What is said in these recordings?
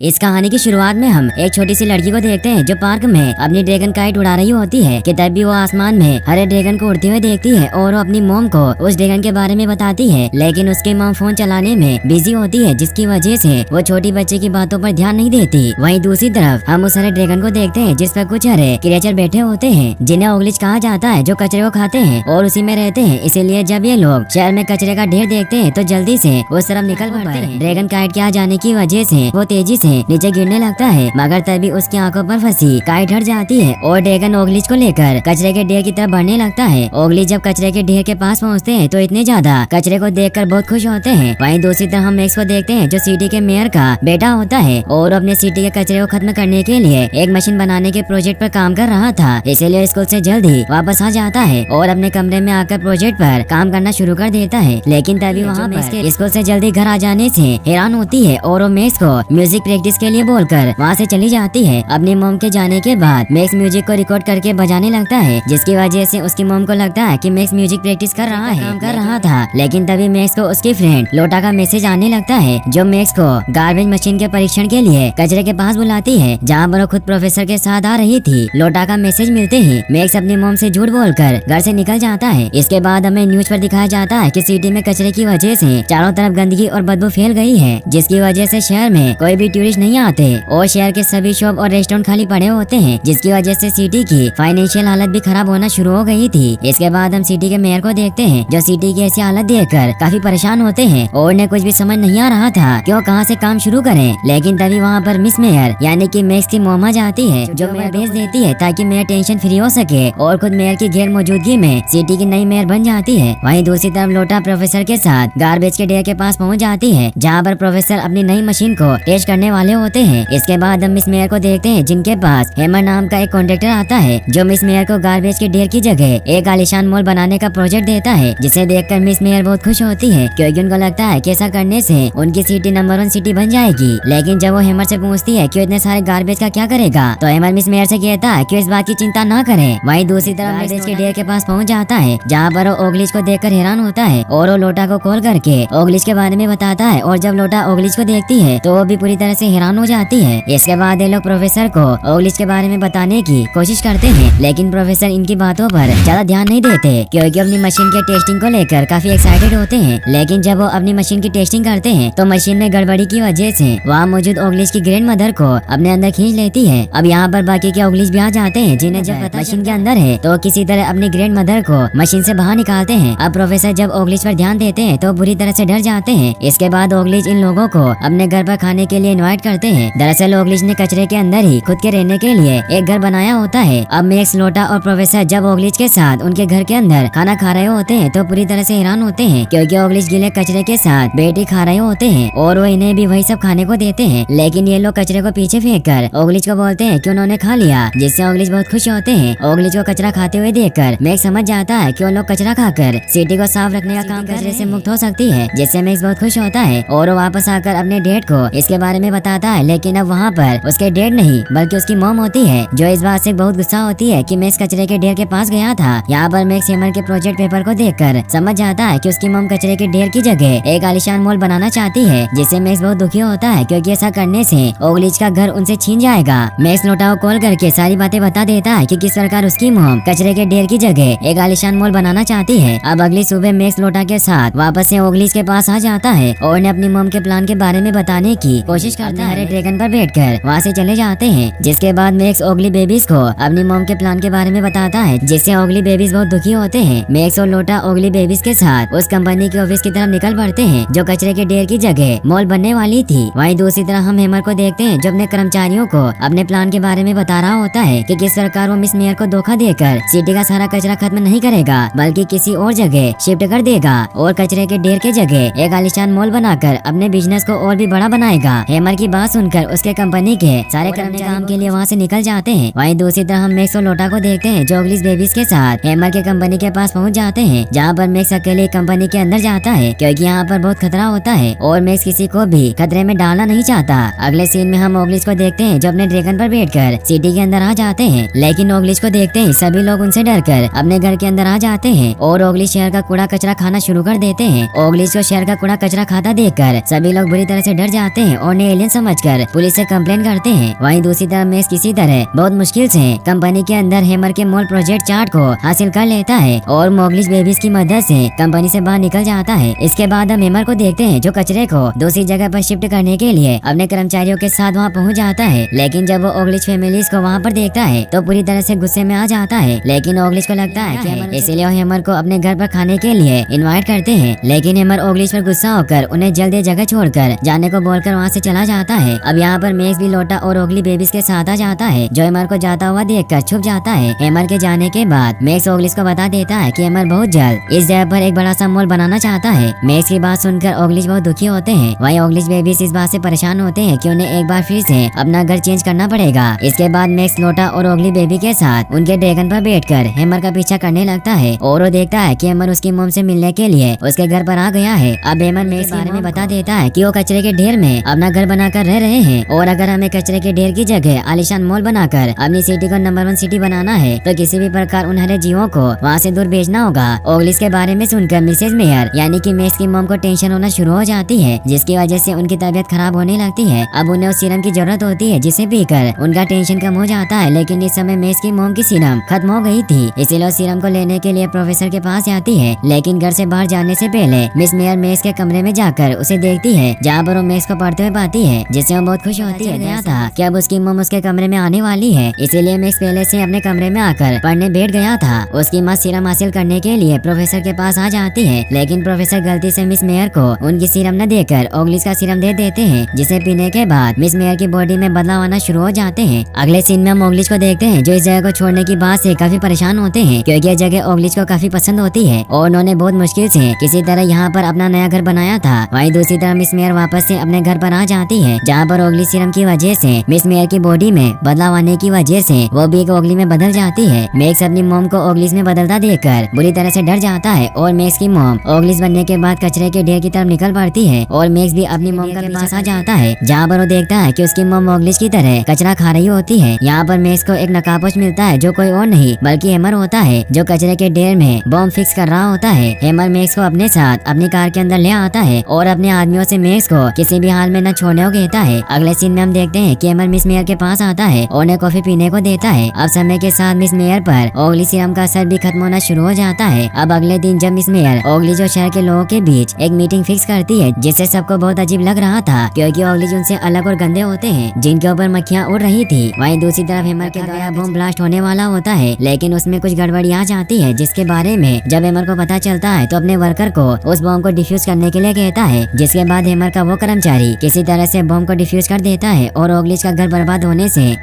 इस कहानी की शुरुआत में हम एक छोटी सी लड़की को देखते हैं जो पार्क में अपनी ड्रैगन काइट उड़ा रही होती है कि तब भी वो आसमान में हरे ड्रैगन को उड़ते हुए देखती है और वो अपनी मॉम को उस ड्रैगन के बारे में बताती है। लेकिन उसकी मॉम फोन चलाने में बिजी होती है, जिसकी वजह से वो छोटी बच्चे की बातों पर ध्यान नहीं देती। वहीं दूसरी तरफ हम उस हरे ड्रैगन को देखते हैं जिस पर कुछ हरे क्रिएचर बैठे होते हैं जिन्हें ओगलिच कहा जाता है, जो कचरे को खाते हैं और उसी में रहते हैं। इसीलिए जब ये लोग शहर में कचरे का ढेर देखते हैं तो जल्दी से उस तरफ निकल पड़ते हैं। ड्रैगन काइट के आ जाने की वजह से वो तेजी से नीचे गिरने लगता है, मगर तभी उसकी आंखों पर फंसी काइट हट जाती है और ड्रैगन ओगलिच को लेकर कचरे के ढेर की तरफ बढ़ने लगता है। ओगलिच जब कचरे के ढेर के पास पहुंचते हैं तो इतने ज्यादा कचरे को देखकर बहुत खुश होते हैं। वहीं दूसरी तरफ हम मैक्स को देखते हैं जो सिटी के मेयर का बेटा होता है और अपने सिटी के कचरे को खत्म करने के लिए एक मशीन बनाने के प्रोजेक्ट पर काम कर रहा था। इसीलिए स्कूल से जल्दी वापस आ जाता है और अपने कमरे में आकर प्रोजेक्ट पर काम करना शुरू कर देता है। लेकिन तभी वहाँ पर स्कूल से जल्दी घर आ जाने से हैरान होती है और वो मैक्स को म्यूजिक प्रैक्टिस के लिए बोलकर वहाँ से चली जाती है। अपनी मॉम के जाने के बाद मैक्स म्यूजिक को रिकॉर्ड करके बजाने लगता है, जिसकी वजह से उसकी मॉम को लगता है कि मैक्स म्यूजिक प्रैक्टिस कर रहा है, काम कर रहा था। लेकिन तभी मैक्स को उसकी फ्रेंड लोटा का मैसेज आने लगता है जो मैक्स को गार्बेज मशीन के परीक्षण के लिए कचरे के पास बुलाती है, जहाँ पर वो खुद प्रोफेसर के साथ आ रही थी। लोटा का मैसेज मिलते ही मैक्स अपनी मॉम से झूठ बोलकर घर से निकल जाता है। इसके बाद हमें न्यूज पर दिखाया जाता है कि सिटी में कचरे की वजह से चारों तरफ गंदगी और बदबू फैल गई है, जिसकी वजह से शहर में कोई भी टूरिस्ट नहीं आते और शहर के सभी शॉप और रेस्टोरेंट खाली पड़े होते हैं, जिसकी वजह से सिटी की फाइनेंशियल हालत भी खराब होना शुरू हो गई थी। इसके बाद हम सिटी के मेयर को देखते हैं जो सिटी की ऐसी हालत देखकर काफी परेशान होते हैं और उन्हें कुछ भी समझ नहीं आ रहा था कि वो कहाँ से काम शुरू करें। लेकिन तभी वहाँ पर मिस मेयर यानी कि मैक्स की मॉम आ जाती है जो मेयर भेज देती है ताकि मेयर टेंशन फ्री हो सके और खुद मेयर की गैर मौजूदगी में सिटी की नई मेयर बन जाती है। वहीं दूसरी तरफ लोटा प्रोफेसर के साथ गार्बेज के ढेर के पास पहुँच जाती है, जहाँ पर प्रोफेसर अपनी नई मशीन को टेस्ट करने वाले होते हैं। इसके बाद हम मिस मेयर को देखते हैं जिनके पास हेमर नाम का एक कॉन्ट्रैक्टर आता है जो मिस मेयर को गार्बेज के ढेर की जगह एक आलीशान मॉल बनाने का प्रोजेक्ट देता है, जिसे देखकर मिस मेयर बहुत खुश होती है क्योंकि उनको लगता है कि ऐसा करने से उनकी सिटी नंबर 1 सिटी बन जाएगी। लेकिन जब वो हेमर से पूछती है कि इतने सारे गार्बेज का क्या करेगा तो हेमर मिस मेयर से कहता है कि इस बात की चिंता न करें। वहीं दूसरी तरफ गार्बेज के ढेर के पास पहुँच जाता है, जहाँ पर वो ओगलिच को देखकर हैरान होता है और वो लोटा को कॉल करके ओगलिच के बारे में बताता है। और जब लोटा ओगलिच को देखती है तो वो भी पूरी तरह से हैरान हो जाती है। इसके बाद ये लोग प्रोफेसर को ओगलिच के बारे में बताने की कोशिश करते हैं, लेकिन प्रोफेसर इनकी बातों पर ज्यादा ध्यान नहीं देते क्योंकि अपनी मशीन के टेस्टिंग को लेकर काफी एक्साइटेड होते हैं। लेकिन जब वो अपनी मशीन की टेस्टिंग करते हैं तो मशीन में गड़बड़ी की वजह से वहाँ मौजूद ओगलिच की ग्रैंड मदर को अपने अंदर खींच लेती है। अब यहाँ पर बाकी के ओगलिच भी आ जाते हैं जिन्हें जब पता मशीन के अंदर है तो किसी तरह अपनी ग्रैंड मदर को मशीन से बाहर निकालते हैं। अब प्रोफेसर जब ओगलिच पर ध्यान देते हैं तो बुरी तरह से डर जाते हैं। इसके बाद ओगलिच इन लोगों को अपने घर पर खाने के लिए इनवाइट करते हैं। दरअसल ओगलिच ने कचरे के अंदर ही खुद के रहने के लिए एक घर बनाया होता है। अब मैक्स, लोटा और प्रोफेसर जब ओगलिच के साथ उनके घर के अंदर खाना खा रहे होते हैं तो पूरी तरह से हैरान होते हैं क्योंकि ओगलिच गीले कचरे के साथ बेटी खा रहे होते हैं और वो इन्हें भी वही सब खाने को देते हैं। लेकिन ये लोग कचरे को पीछे फेंक कर ओगलिच को बोलते हैं कि उन्होंने खा लिया, जिससे ओगलिच बहुत खुश होते हैं। ओगलिच को कचरा खाते हुए देखकर मैक्स समझ जाता है कि वो लोग कचरा खाकर सिटी को साफ रखने का काम कचरे से मुक्त हो सकती है, जिससे मैक्स बहुत खुश होता है और वो वापस आकर अपने डैड को इसके बारे में बताता है। लेकिन अब वहाँ पर उसके डैड नहीं बल्कि उसकी मॉम होती है जो इस बात से बहुत गुस्सा होती है कि मैक्स कचरे के ढेर के पास गया था। यहाँ पर मैक्स हेमर के प्रोजेक्ट पेपर को देखकर समझ जाता है कि उसकी मॉम कचरे के ढेर की जगह एक आलीशान मॉल बनाना चाहती है, जिससे मैक्स बहुत दुखी होता है क्योंकि ऐसा करने से ओगलिच का घर उनसे छीन जाएगा। मैक्स लोटा को कॉल करके सारी बातें बता देता है कि किस प्रकार उसकी मॉम कचरे के ढेर की जगह एक आलीशान मॉल बनाना चाहती है। अब अगली सुबह मैक्स लोटा के साथ वापस से ओगलिच के पास आ जाता है और उन्हें अपनी मॉम के प्लान के बारे में बताने की कोशिश करता है। हरे ड्रैगन पर बैठकर वहाँ से चले जाते हैं। जिसके बाद मैक्स ओगली बेबीज को अपनी मॉम के प्लान के बारे में बताता है, जिससे ओगली बेबीज बहुत दुखी होते हैं। मैक्स और लोटा ओगली बेबीज के साथ उस कंपनी के ऑफिस की तरफ निकल पड़ते हैं जो कचरे के ढेर की जगह मॉल बनने वाली थी। वहीं दूसरी तरफ हम हेमर को देखते हैं जो अपने कर्मचारियों को अपने प्लान के बारे में बता रहा होता है कि किस प्रकार वो मिस मेयर को धोखा देकर सिटी का सारा कचरा खत्म नहीं करेगा बल्कि किसी और जगह शिफ्ट कर देगा और कचरे के ढेर के जगह एक आलीशान मॉल बनाकर अपने बिजनेस को और भी बड़ा बनाएगा। हेमर की बात सुनकर उसके कंपनी के सारे कर्मचारी काम के लिए वहाँ से निकल जाते हैं। वहीं दूसरी तरफ हम मैक्स और लोटा को देखते हैं जो ओगलिच बेबीज के साथ हेमर के कंपनी के पास पहुँच जाते हैं, जहाँ पर मैक्स अकेले कंपनी के अंदर जाता है क्योंकि यहाँ पर बहुत खतरा होता है और मैक्स किसी को भी खतरे में डालना नहीं चाहता। अगले सीन में हम ओगलिच को देखते हैं जो अपने ड्रैगन पर बैठकर सिटी के अंदर आ जाते हैं। लेकिन ओगलिच को देखते ही सभी लोग उनसे डरकर अपने घर के अंदर आ जाते हैं और ओगलिच शहर का कूड़ा कचरा खाना शुरू कर देते हैं। ओगलिच को शहर का कूड़ा कचरा खाता देखकर सभी लोग बुरी तरह से डर जाते हैं और उन्हें एलियंस समझकर पुलिस से कंप्लेन करते हैं। वहीं दूसरी तरफ मैक्स किसी तरह बहुत मुश्किल से कंपनी के अंदर हैमर के मोल प्रोजेक्ट चार्ट को हासिल कर लेता है और मोगलिश बेबीज की मदद से कंपनी से बाहर निकल जाता है। इसके बाद हम हैमर को देखते हैं जो कचरे को दूसरी जगह पर शिफ्ट करने के लिए अपने कर्मचारियों के साथ वहाँ पहुँच जाता है। लेकिन जब वो ओगलिश फैमिलीज को वहाँ पर देखता है तो पूरी तरह से गुस्से में आ जाता है। लेकिन ओगलिश को लगता है इसलिए वो हैमर को अपने घर पर खाने के लिए इन्वाइट करते हैं। लेकिन हैमर ओगलिश पर गुस्सा होकर उन्हें जल्दी जगह छोड़कर जाने को बोलकर वहाँ से चला जाता है। अब यहाँ पर मैक्स भी लोटा और ओगली बेबीज के साथ आ जाता है जो हैमर को जाता हुआ देखकर छुप जाता है। हैमर के जाने के बाद मैक्स ओगलिश को बता देता है कि हैमर बहुत जल्द इस जगह पर एक बड़ा सा मॉल बनाना चाहता है। मैक्स की बात सुनकर ओगलिश बहुत दुखी होते हैं। वहीं ओगलिश बेबीज इस बात से परेशान होते हैं कि उन्हें एक बार फिर से अपना घर चेंज करना पड़ेगा। इसके बाद मैक्स लोटा और ओगली बेबी के साथ उनके ड्रैगन पर बैठकर हैमर का पीछा करने लगता है और वो देखता है कि हैमर उसकी मोम से मिलने के लिए उसके घर पर आ गया है। अब हैमर मैक्स के बारे में बता देता है कि वो कचरे के ढेर में अपना घर बनाकर रह रहे हैं और अगर हमें कचरे के ढेर की जगह आलीशान मॉल बनाकर अपनी सिटी को नंबर 1 सिटी बनाना है तो किसी भी प्रकार उन हरे जीवों को वहाँ से दूर भेजना होगा। ओगलिश के बारे में सुनकर मिसेज मेयर यानी कि मैक्स की मॉम को टेंशन होना शुरू हो जाती है जिसकी वजह से उनकी तबीयत खराब होने लगती है। अब उन्हें उस सीरम की जरूरत होती है जिसे पीकर उनका टेंशन कम हो जाता है। लेकिन इस समय मैक्स की मॉम की सीरम खत्म हो गई थी इसीलिए उस सीरम को लेने के लिए प्रोफेसर के पास जाती है। लेकिन घर से बाहर जाने से पहले मिस मेयर मैक्स के कमरे में जाकर उसे देखती है जहाँ पर वो मैक्स को पढ़ते हुए पाती है जिससे वो बहुत खुश होती है। गया था कि अब उसकी मॉम उसके कमरे में आने वाली है इसीलिए मैक्स पहले से अपने कमरे में आकर पढ़ने बैठ गया था। उसकी माँ सीरम हासिल करने के लिए प्रोफेसर के पास आ जाती है लेकिन प्रोफेसर गलती से मिस मेयर को उनकी सीरम न देकर ओगलिश का सीरम दे देते हैं जिसे पीने के बाद मिस मेयर की बॉडी में बदलाव आना शुरू हो जाते हैं। अगले सीन में हम ओगलिश को देखते हैं जो इस जगह को छोड़ने की बात से काफी परेशान होते हैं क्योंकि यह जगह ओगलिश को काफी पसंद होती है और उन्होंने बहुत मुश्किल से किसी तरह यहाँ पर अपना नया घर बनाया था। वहीं दूसरी तरफ मिस मेयर वापस से अपने घर पर आ जाती है जहाँ पर ओगलिश सीरम की वजह से मिस मेयर की बॉडी में बदलाव आने की वजह से वो भी एक ओगली में बदल जाती है। मैक्स अपनी मॉम को ओगलिश में बदलता देखकर बुरी तरह से डर जाता है और मैक्स की मॉम ओगलिश बनने के बाद कचरे के ढेर की तरफ निकल पड़ती है और मैक्स भी अपनी मॉम के पास आ जाता है जहाँ पर वो देखता है कि उसकी मॉम ओगलिश की तरह कचरा खा रही होती है। यहाँ पर मैक्स को एक नकाबपोश मिलता है जो कोई और नहीं बल्कि हैमर होता है जो कचरे के ढेर में बॉम्ब फिक्स कर रहा होता है। हैमर मैक्स को अपने साथ अपनी कार के अंदर ले आता है और अपने आदमियों से मैक्स को किसी भी हाल में न छोड़ने को कहता है। अगले सीन में हम देखते हैं कि हैमर मिस मेयर के पास आता है और उन्हें कॉफी पीने को देता है। अब समय के साथ मिस मेयर पर ओगली सीरम का असर भी खत्म होना शुरू हो जाता है। अब अगले दिन जब मिस मेयर ओगलिश और शहर के लोगों के बीच एक मीटिंग फिक्स करती है जिससे सबको बहुत अजीब लग रहा था क्योंकि ओगलिश उनसे अलग और गंदे होते हैं जिनके ऊपर मक्खियाँ उड़ रही थी। वहीं दूसरी तरफ हैमर के द्वारा बम ब्लास्ट होने वाला होता है लेकिन उसमें कुछ गड़बड़ी आ जाती है जिसके बारे में जब हैमर को पता चलता है तो अपने वर्कर को उस बम को डिफ्यूज करने के लिए कहता है जिसके बाद हैमर का वो कर्मचारी किसी तरह से बम को डिफ्यूज कर देता है और ओगलिश का घर बर्बाद होने से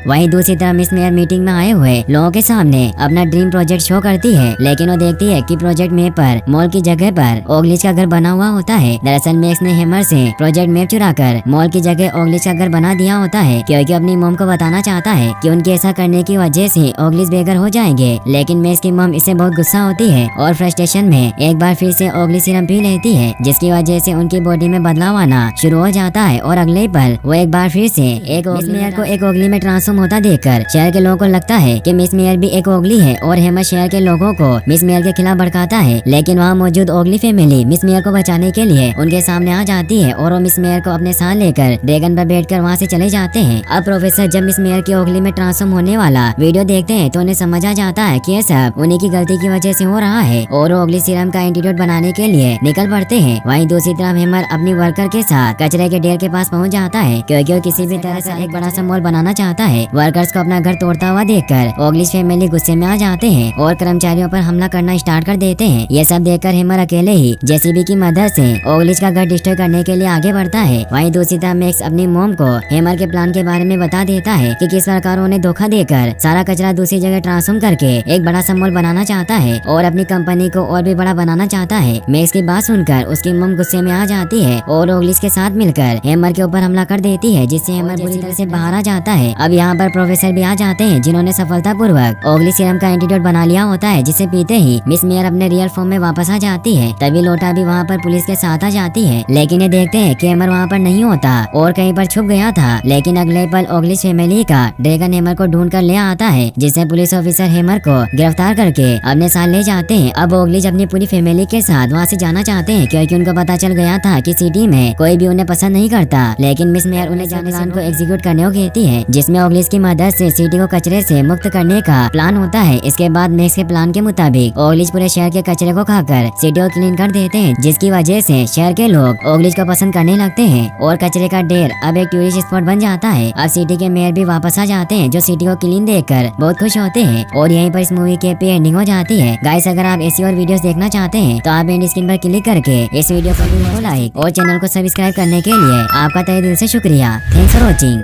वहीं दूसरी तरफ मिस मेयर मीटिंग में आए हुए लोगों के सामने अपना ड्रीम प्रोजेक्ट शो करती है लेकिन वो देखती है कि प्रोजेक्ट मैप पर मॉल की जगह पर ओगलिश का घर बना हुआ होता है। दरअसल मैक्स ने हैमर से प्रोजेक्ट मैप चुराकर मॉल की जगह ओगलिश का घर बना दिया होता है क्योंकि अपनी मॉम को बताना चाहता है कि उनके ऐसा करने की वजह से ओगलिश बेघर हो जाएंगे। लेकिन मैक्स की मॉम इससे बहुत गुस्सा होती है और फ्रस्ट्रेशन में एक बार फिर से ओगलिश सीरम पी लेती है जिसकी वजह से उनकी बॉडी में बदलाव आना शुरू हो जाता है और अगले पल वो एक बार फिर से एक मिस मेयर को एक ओगली में ट्रांसफॉर्म होता देखकर शहर के लोगों को लगता है कि मिस मेयर भी एक ओगली है और हैमर शहर के लोगों को मिस मेयर के खिलाफ भड़काता है। लेकिन वहाँ मौजूद ओगली फैमिली मिस मेयर को बचाने के लिए उनके सामने आ जाती है और वो मिस मेयर को अपने साथ लेकर ड्रैगन पर बैठकर वहाँ से चले जाते हैं। अब प्रोफेसर जब मिस मेयर की ओगली में ट्रांसफॉर्म होने वाला वीडियो देखते हैं तो उन्हें समझ आ जाता है कि ये सब उन्हीं की गलती की वजह से हो रहा है और ओगली सीरम का एंटीडोट बनाने के लिए निकल पड़ते हैं। वहीं दूसरी तरफ हैमर अपनी वर्कर के साथ कचरे के ढेर के पास पहुँच जाता है क्योंकि वो किसी भी तरह से एक बड़ा सा मॉल बनाना चाहता है। वर्कर्स को अपना घर तोड़ता हुआ देखकर ओगलिश फैमिली गुस्से में आ जाते हैं और कर्मचारियों पर हमला करना स्टार्ट कर देते हैं। ये सब देखकर हैमर अकेले ही जेसीबी की मदद से ओगलिश का घर डिस्ट्रॉय करने के लिए आगे बढ़ता है। वहीं दूसरी तरफ मैक्स अपनी मॉम को हैमर के प्लान के बारे में बता देता है कि किस प्रकार उन्हें धोखा देकर सारा कचरा दूसरी जगह ट्रांसफॉर्म करके एक बड़ा सा मॉल बनाना चाहता है और अपनी कंपनी को और भी बड़ा बनाना चाहता है। मैक्स की बात सुनकर उसकी मॉम गुस्से में आ जाती है और ओगलिश के साथ मिलकर हैमर के ऊपर हमला कर देती है जिससे हैमर बुरी तरह से बाहर आ जाता है। अब यहाँ वहाँ पर प्रोफेसर भी आ जाते हैं जिन्होंने सफलतापूर्वक ओगली सीरम का एंटीडोट बना लिया होता है, जिसे पीते ही मिस मेयर अपने रियल फॉर्म में वापस आ जाती है। तभी लोटा भी वहाँ पर पुलिस के साथ आ जाती है, लेकिन ये देखते हैं कि हेमर वहाँ पर नहीं होता और कहीं पर छुप गया था। लेकिन अगले पल ओगलिश फैमिली का ड्रैगन हेमर को ढूंढ कर ले आता है, जिससे पुलिस ऑफिसर हेमर को गिरफ्तार करके अपने साथ ले जाते हैं। अब ओगलिश अपनी पूरी फैमिली के साथ वहाँ से जाना चाहते हैं, क्योंकि उनको पता चल गया था कि सिटी में कोई भी उन्हें पसंद नहीं करता। लेकिन मिस मेयर उन्हें जाने प्लान को एग्जीक्यूट करने को कहती है, जिसमें ओगलिश की मदद से सिटी को कचरे से मुक्त करने का प्लान होता है। इसके बाद मैक्स के प्लान के मुताबिक ओगलिश पूरे शहर के कचरे को खाकर सिटी को क्लीन कर देते हैं, जिसकी वजह से शहर के लोग ओगलिश को पसंद करने लगते हैं और कचरे का ढेर अब एक टूरिस्ट स्पॉट बन जाता है। अब सिटी के मेयर भी वापस आ जाते हैं, जो सिटी को क्लीन देखकर बहुत खुश होते हैं। और यहीं पर इस मूवी की हैप्पी एंडिंग हो जाती है। गाइस, अगर आप ऐसी और वीडियोस देखना चाहते हैं तो आप एंड स्क्रीन पर क्लिक करके इस वीडियो को लाइक और चैनल को सब्सक्राइब करने के लिए आपका तहे दिल से शुक्रिया। Thanks for watching.